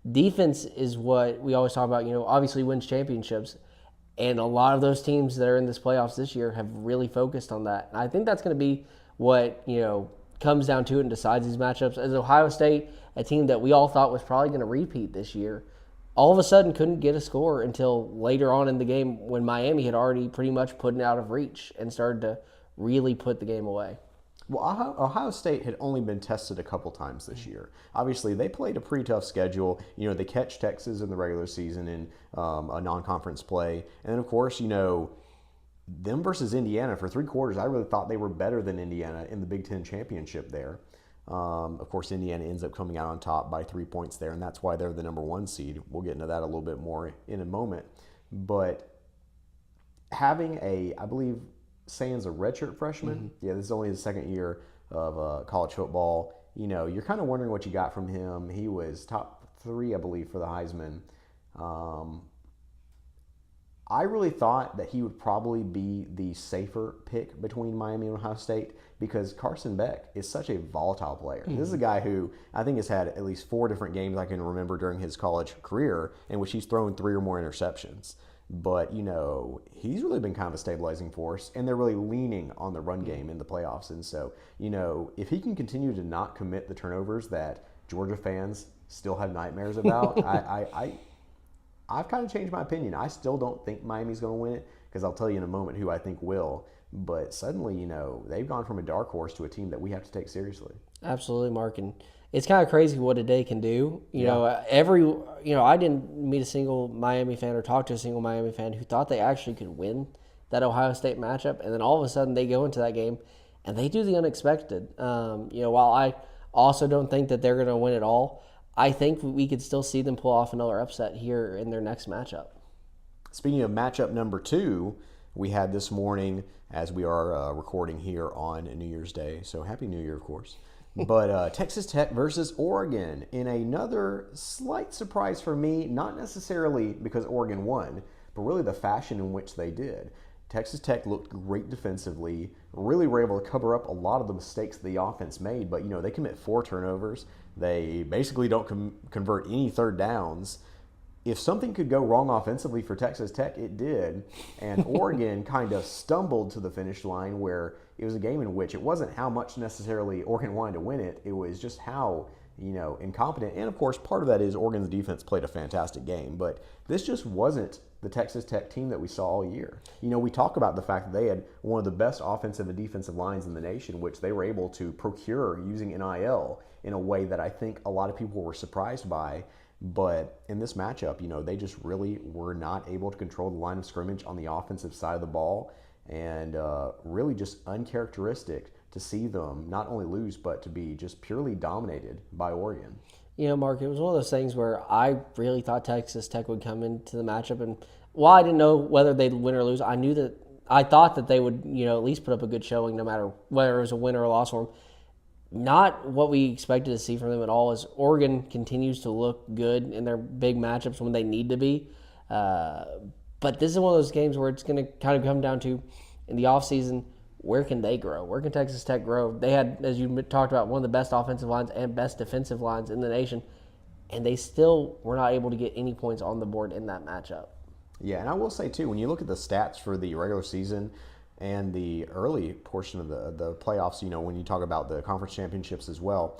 Defense is what we always talk about, obviously wins championships. And a lot of those teams that are in this playoffs this year have really focused on that. And I think that's going to be what, comes down to it and decides these matchups. As Ohio State, a team that we all thought was probably going to repeat this year, all of a sudden couldn't get a score until later on in the game when Miami had already pretty much put it out of reach and started to really put the game away. Well, Ohio State had only been tested a couple times this year. Obviously, they played a pretty tough schedule. They catch Texas in the regular season in a non-conference play. And then, of course, them versus Indiana for 3 quarters, I really thought they were better than Indiana in the Big Ten championship there. Of course, Indiana ends up coming out on top by 3 points there, and that's why they're the number 1 seed. We'll get into that a little bit more in a moment. But having I believe, Sands a redshirt freshman. Mm-hmm. Yeah, this is only his second year of college football. You're kind of wondering what you got from him. He was top 3, I believe, for the Heisman. I really thought that he would probably be the safer pick between Miami and Ohio State because Carson Beck is such a volatile player. Mm-hmm. This is a guy who I think has had at least 4 different games I can remember during his college career in which he's thrown 3 or more interceptions. But, he's really been kind of a stabilizing force, and they're really leaning on the run game in the playoffs. And so, if he can continue to not commit the turnovers that Georgia fans still have nightmares about, I've kind of changed my opinion. I still don't think Miami's going to win it because I'll tell you in a moment who I think will. But suddenly, they've gone from a dark horse to a team that we have to take seriously. Absolutely, Mark. And it's kind of crazy what a day can do. I didn't meet a single Miami fan or talk to a single Miami fan who thought they actually could win that Ohio State matchup. And then all of a sudden they go into that game and they do the unexpected. While I also don't think that they're going to win it all, I think we could still see them pull off another upset here in their next matchup. Speaking of matchup number 2, we had this morning as we are recording here on New Year's Day. So Happy New Year, of course. But Texas Tech versus Oregon in another slight surprise for me, not necessarily because Oregon won, but really the fashion in which they did. Texas Tech looked great defensively, really were able to cover up a lot of the mistakes the offense made, but they commit 4 turnovers. They basically don't convert any third downs. If something could go wrong offensively for Texas Tech, it did. And Oregon kind of stumbled to the finish line where it was a game in which it wasn't how much necessarily Oregon wanted to win it. It was just how incompetent. And of course, part of that is Oregon's defense played a fantastic game, but this just wasn't the Texas Tech team that we saw all year. We talk about the fact that they had one of the best offensive and defensive lines in the nation, which they were able to procure using NIL in a way that I think a lot of people were surprised by. But in this matchup, they just really were not able to control the line of scrimmage on the offensive side of the ball, and really just uncharacteristic to see them not only lose, but to be just purely dominated by Oregon. Mark, it was one of those things where I really thought Texas Tech would come into the matchup, and while I didn't know whether they'd win or lose, I thought that they would, at least put up a good showing no matter whether it was a win or a loss for them. Not what we expected to see from them at all, as Oregon continues to look good in their big matchups when they need to be. But this is one of those games where it's going to kind of come down to, in the offseason, where can they grow? Where can Texas Tech grow? They had, as you talked about, one of the best offensive lines and best defensive lines in the nation, and they still were not able to get any points on the board in that matchup. Yeah, and I will say, too, when you look at the stats for the regular season and the early portion of the playoffs, when you talk about the conference championships as well,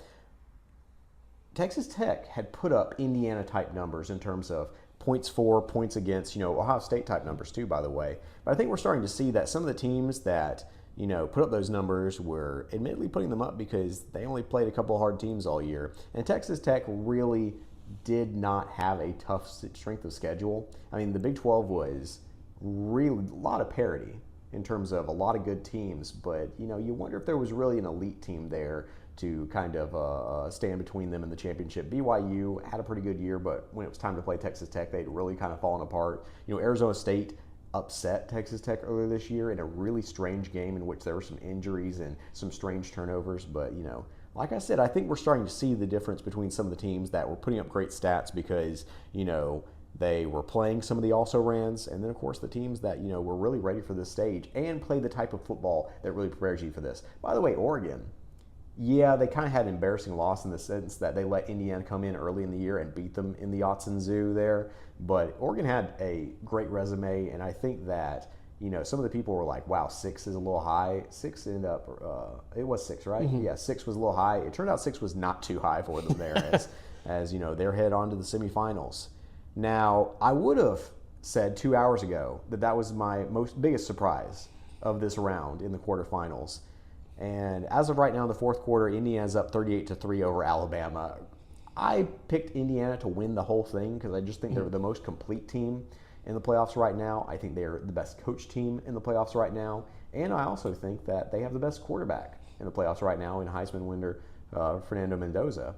Texas Tech had put up Indiana-type numbers in terms of points for, points against, Ohio State-type numbers, too, by the way. But I think we're starting to see that some of the teams that put up those numbers were admittedly putting them up because they only played a couple of hard teams all year. And Texas Tech really did not have a tough strength of schedule. I mean, the Big 12 was really a lot of parity in terms of a lot of good teams, but, you wonder if there was really an elite team there to kind of stand between them and the championship. BYU had a pretty good year, but when it was time to play Texas Tech, they'd really kind of fallen apart. Arizona State upset Texas Tech earlier this year in a really strange game in which there were some injuries and some strange turnovers. But, like I said, I think we're starting to see the difference between some of the teams that were putting up great stats because, they were playing some of the also-rans, and then, of course, the teams that, were really ready for this stage and play the type of football that really prepares you for this. By the way, Oregon, yeah, they kind of had an embarrassing loss in the sense that they let Indiana come in early in the year and beat them in the Autzen Zoo there. But Oregon had a great resume, and I think that, some of the people were like, wow, 6 is a little high. 6 ended up, it was 6, right? Mm-hmm. Yeah, 6 was a little high. It turned out 6 was not too high for them there as they're head on to the semifinals. Now, I would have said 2 hours ago that was my biggest surprise of this round in the quarterfinals. And as of right now in the fourth quarter, Indiana's up 38-3 over Alabama. I picked Indiana to win the whole thing because I just think they're the most complete team in the playoffs right now. I think they're the best coach team in the playoffs right now. And I also think that they have the best quarterback in the playoffs right now in Heisman winner Fernando Mendoza.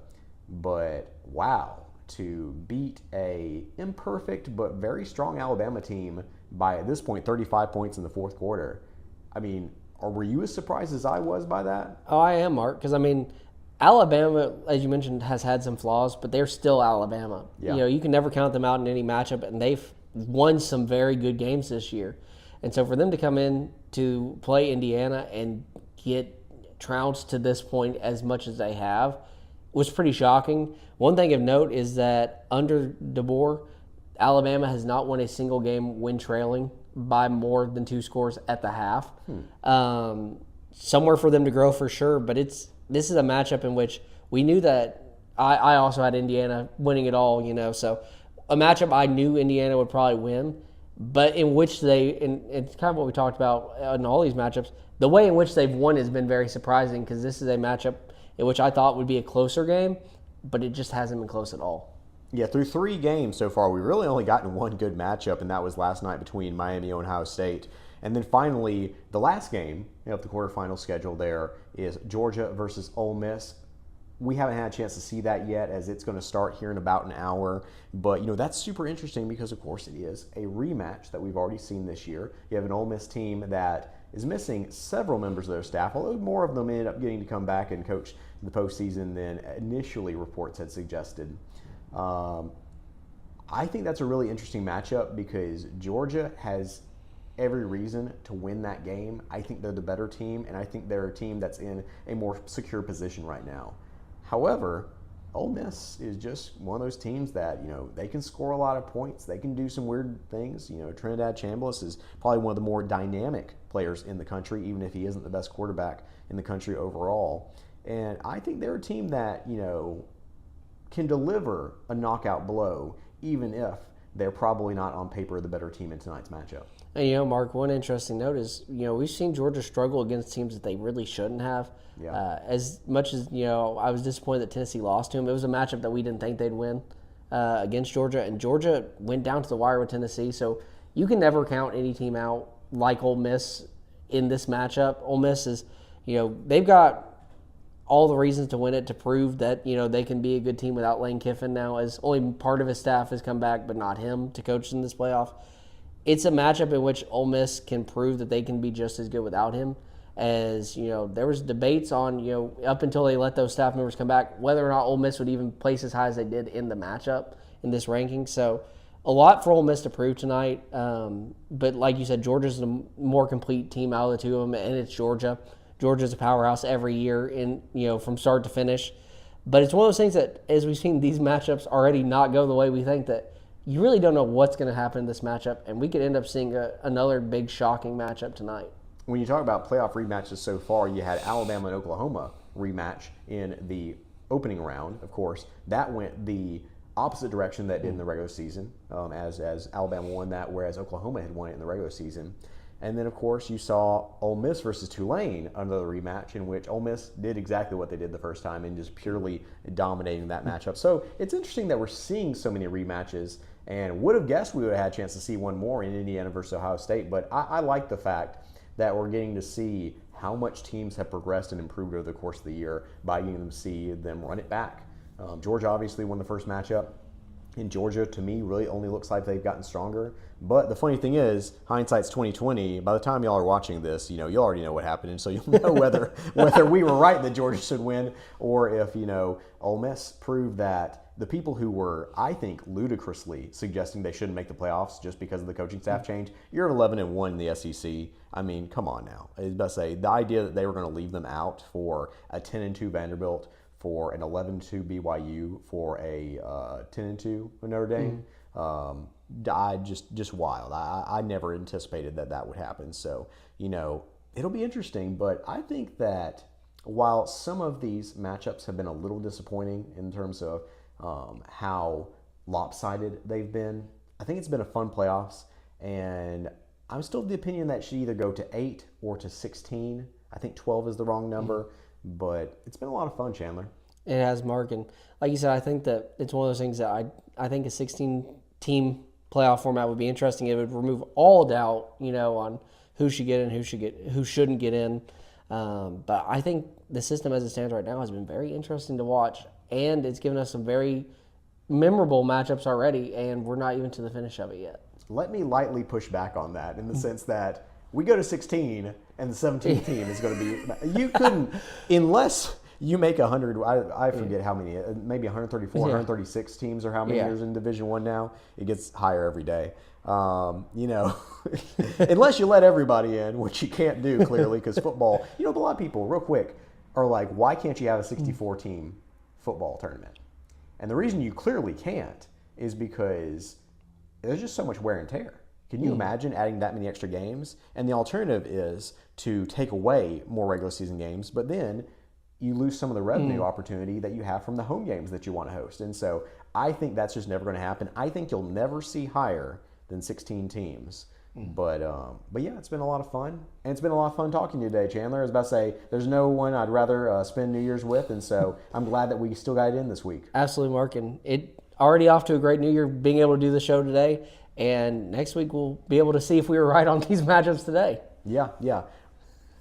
But wow, to beat a imperfect but very strong Alabama team by, at this point, 35 points in the fourth quarter. I mean, were you as surprised as I was by that? Oh, I am, Mark, because, Alabama, as you mentioned, has had some flaws, but they're still Alabama. Yeah. You can never count them out in any matchup, and they've won some very good games this year. And so for them to come in to play Indiana and get trounced to this point as much as they have was pretty shocking. One thing of note is that under DeBoer, Alabama has not won a single game when trailing by more than 2 scores at the half. Somewhere for them to grow for sure, but this is a matchup in which we knew that I also had Indiana winning it all, so a matchup I knew Indiana would probably win, but in which it's kind of what we talked about in all these matchups, the way in which they've won has been very surprising because this is a matchup in which I thought would be a closer game, but it just hasn't been close at all. Yeah, through 3 games so far, we've really only gotten one good matchup, and that was last night between Miami and Ohio State. And then finally, the last game of the quarterfinal schedule there is Georgia versus Ole Miss. We haven't had a chance to see that yet as it's going to start here in about an hour. But, that's super interesting because, of course, it is a rematch that we've already seen this year. You have an Ole Miss team that is missing several members of their staff, although more of them ended up getting to come back and coach the postseason than initially reports had suggested. I think that's a really interesting matchup because Georgia has every reason to win that game. I think they're the better team, and I think they're a team that's in a more secure position right now. However, Ole Miss is just one of those teams that, they can score a lot of points. They can do some weird things. Trinidad Chambliss is probably one of the more dynamic players in the country, even if he isn't the best quarterback in the country overall. And I think they're a team that, can deliver a knockout blow, even if they're probably not on paper the better team in tonight's matchup. And, Mark, one interesting note is, we've seen Georgia struggle against teams that they really shouldn't have. Yeah. As much as, I was disappointed that Tennessee lost to them, it was a matchup that we didn't think they'd win against Georgia. And Georgia went down to the wire with Tennessee. So you can never count any team out like Ole Miss in this matchup. Ole Miss is, they've got all the reasons to win it, to prove that, they can be a good team without Lane Kiffin now, as only part of his staff has come back, but not him to coach in this playoff. It's a matchup in which Ole Miss can prove that they can be just as good without him. As, there was debates on, up until they let those staff members come back, whether or not Ole Miss would even place as high as they did in the matchup in this ranking. So a lot for Ole Miss to prove tonight. But like you said, Georgia's the more complete team out of the two of them, and it's Georgia. Georgia's a powerhouse every year from start to finish. But it's one of those things that, as we've seen these matchups already not go the way we think, that you really don't know what's going to happen in this matchup, and we could end up seeing another big shocking matchup tonight. When you talk about playoff rematches so far, you had Alabama and Oklahoma rematch in the opening round. Of course, that went the opposite direction that did in the regular season, as Alabama won that, whereas Oklahoma had won it in the regular season. And then, of course, you saw Ole Miss versus Tulane, another rematch in which Ole Miss did exactly what they did the first time and just purely dominating that matchup. So it's interesting that we're seeing so many rematches, and would have guessed we would have had a chance to see one more in Indiana versus Ohio State. But I like the fact that we're getting to see how much teams have progressed and improved over the course of the year by getting them to see them run it back. Georgia obviously won the first matchup. In Georgia, to me, really only looks like they've gotten stronger. But the funny thing is, hindsight's 2020. By the time y'all are watching this, you already know what happened, and so you'll know whether we were right that Georgia should win, or if Ole Miss proved that the people who were, I think, ludicrously suggesting they shouldn't make the playoffs just because of the coaching staff change. You're 11-1 in the SEC. I mean, come on now. I was about to say, the idea that they were going to leave them out for a 10-2 Vanderbilt, for an 11-2 BYU, for a 10-2 Notre Dame, just wild. I never anticipated that would happen. So, it'll be interesting. But I think that while some of these matchups have been a little disappointing in terms of how lopsided they've been, I think it's been a fun playoffs. And I'm still of the opinion that it should either go to 8 or to 16. I think 12 is the wrong number. But it's been a lot of fun, Chandler. It has, Mark. And like you said, I think that it's one of those things that I think a 16-team playoff format would be interesting. It would remove all doubt, on who should get in, who shouldn't get in. But I think the system as it stands right now has been very interesting to watch, and it's given us some very memorable matchups already, and we're not even to the finish of it yet. Let me lightly push back on that in the sense that we go to 16 and the 17th team is going to be – you couldn't – unless you make 100 – I forget how many – maybe 134, 136 teams or how many years in Division I now. It gets higher every day. Unless you let everybody in, which you can't do clearly because football – but a lot of people, real quick, are like, why can't you have a 64-team football tournament? And the reason you clearly can't is because there's just so much wear and tear. Can you imagine adding that many extra games? And the alternative is to take away more regular season games, but then you lose some of the revenue opportunity that you have from the home games that you want to host. And so I think that's just never going to happen. I think you'll never see higher than 16 teams. But yeah, it's been a lot of fun. And it's been a lot of fun talking to you today, Chandler. I was about to say, there's no one I'd rather spend New Year's with, and so I'm glad that we still got it in this week. Absolutely, Mark. And it already off to a great New Year being able to do the show today. And next week we'll be able to see if we were right on these matchups today. Yeah.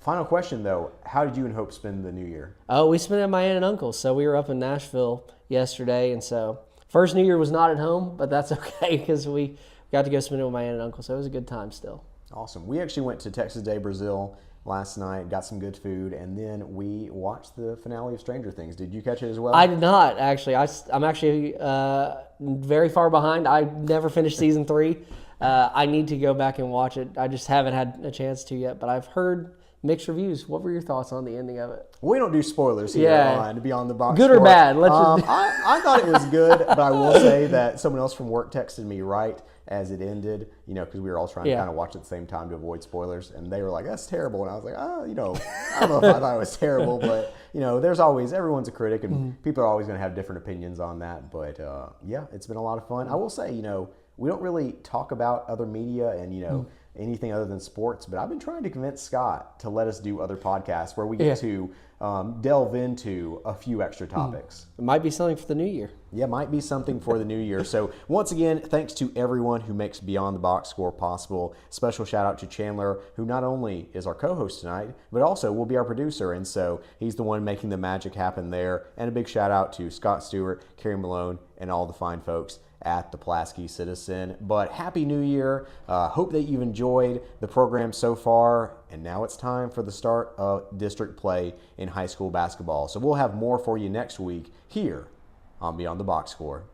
Final question, though. How did you and Hope spend the New Year? Oh, we spent it at my aunt and uncle. So we were up in Nashville yesterday. And so first New Year was not at home, but that's okay because we got to go spend it with my aunt and uncle. So it was a good time still. Awesome. We actually went to Texas Day, Brazil last night, got some good food, and then we watched the finale of Stranger Things. Did you catch it as well? I did not, actually. I'm actually very far behind. I never finished season 3. I need to go back and watch it. I just haven't had a chance to yet, but I've heard mixed reviews. What were your thoughts on the ending of it? We don't do spoilers here on Beyond the Box Good Score. or bad? I thought it was good, but I will say that someone else from work texted me right as it ended, because we were all trying to kind of watch at the same time to avoid spoilers, and they were like, "That's terrible," and I was like, I don't know if I thought it was terrible, but there's always, everyone's a critic, and people are always going to have different opinions on that, but yeah, it's been a lot of fun. I will say, we don't really talk about other media and anything other than sports, but I've been trying to convince Scott to let us do other podcasts where we get to delve into a few extra topics. It might be something for the new year. Yeah, might be something for the new year. So once again, thanks to everyone who makes Beyond the Box Score possible. Special shout out to Chandler, who not only is our co-host tonight, but also will be our producer. And so he's the one making the magic happen there. And a big shout out to Scott Stewart, Carrie Malone, and all the fine folks at the Pulaski Citizen. But Happy New Year. Hope that you've enjoyed the program so far. And now it's time for the start of district play in high school basketball. So we'll have more for you next week here on Beyond the Box Score.